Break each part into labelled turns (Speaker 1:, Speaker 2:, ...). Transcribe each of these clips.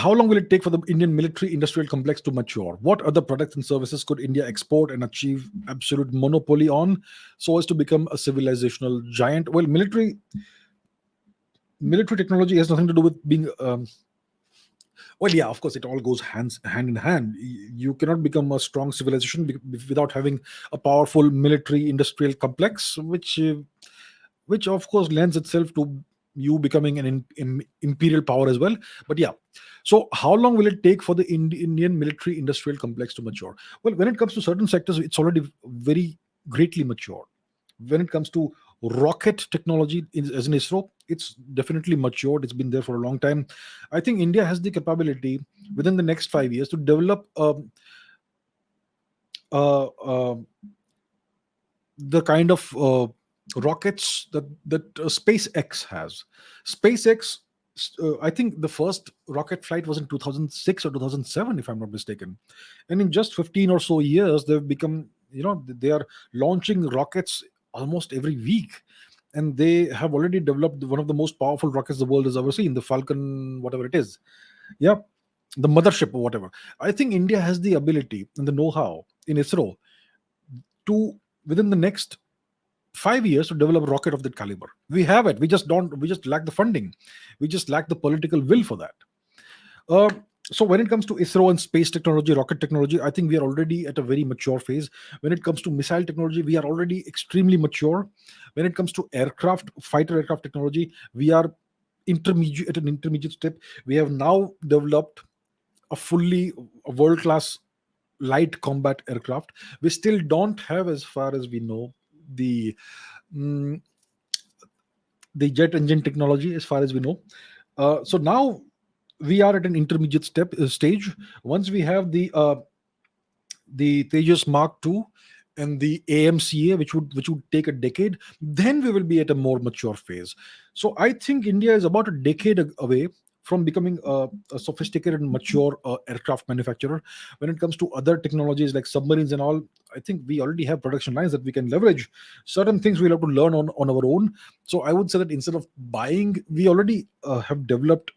Speaker 1: how long will it take for the Indian military industrial complex to mature? What other products and services could India export and achieve absolute monopoly on so as to become a civilizational giant? Well, military technology has nothing to do with being well, yeah, of course, it all goes hand in hand. You cannot become a strong civilization without having a powerful military industrial complex, which of course lends itself to you becoming an imperial power as well. But yeah, so how long will it take for the Indian military industrial complex to mature? Well, when it comes to certain sectors, it's already very greatly mature. When it comes to rocket technology, as in ISRO, it's definitely matured. It's been there for a long time. I think India has the capability within the next 5 years to develop uh, uh, the kind of rockets that SpaceX has. SpaceX, I think the first rocket flight was in 2006 or 2007, if I'm not mistaken. And in just 15 or so years, they've become, they are launching rockets almost every week. And they have already developed one of the most powerful rockets the world has ever seen, the Falcon, whatever it is. Yeah, the mothership or whatever. I think India has the ability and the know-how in ISRO to, within the next 5 years, to develop a rocket of that caliber. We have it. We just lack the funding. We just lack the political will for that. Uh, so when it comes to ISRO and space technology, rocket technology, I think we are already at a very mature phase. When it comes to missile technology, we are already extremely mature. When it comes to fighter aircraft technology, we are at an intermediate step. We have now developed a world-class light combat aircraft. We still don't have, as far as we know, the mm, the jet engine technology, as far as we know. So now we are at an intermediate stage. Once we have the Tejas Mark II and the AMCA, which would take a decade, then we will be at a more mature phase. So I think India is about a decade away from becoming a sophisticated and mature aircraft manufacturer. When it comes to other technologies like submarines and all, I think we already have production lines that we can leverage. Certain things we'll have to learn on our own. So I would say that instead of buying, we already have developed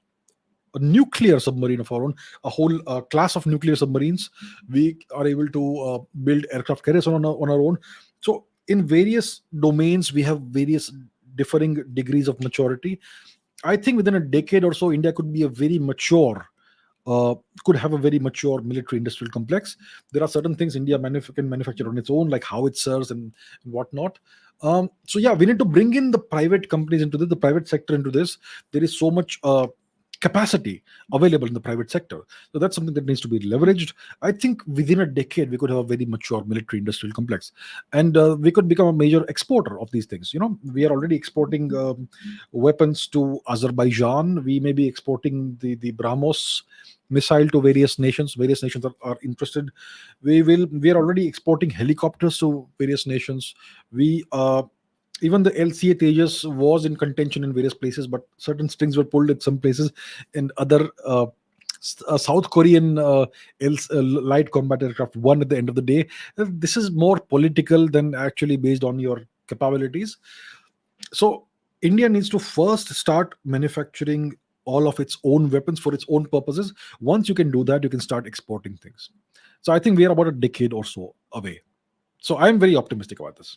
Speaker 1: a nuclear submarine of our own, a whole class of nuclear submarines. We are able to build aircraft carriers on our own. So in various domains, we have various differing degrees of maturity. I think within a decade or so, India could be a very mature, could have a very mature military industrial complex. There are certain things India can manufacture on its own, like howitzers and whatnot. So yeah, we need to bring in the private companies into this, the private sector into this. There is so much capacity available in the private sector. So that's something that needs to be leveraged. I think within a decade, we could have a very mature military industrial complex. And we could become a major exporter of these things. We are already exporting weapons to Azerbaijan. We may be exporting the BrahMos missile to various nations. Various nations are interested. We are already exporting helicopters to various nations. We Even the LCA Tejas was in contention in various places, but certain strings were pulled at some places, and other South Korean light combat aircraft won at the end of the day. This is more political than actually based on your capabilities. So India needs to first start manufacturing all of its own weapons for its own purposes. Once you can do that, you can start exporting things. So I think we are about a decade or so away. So I'm very optimistic about this.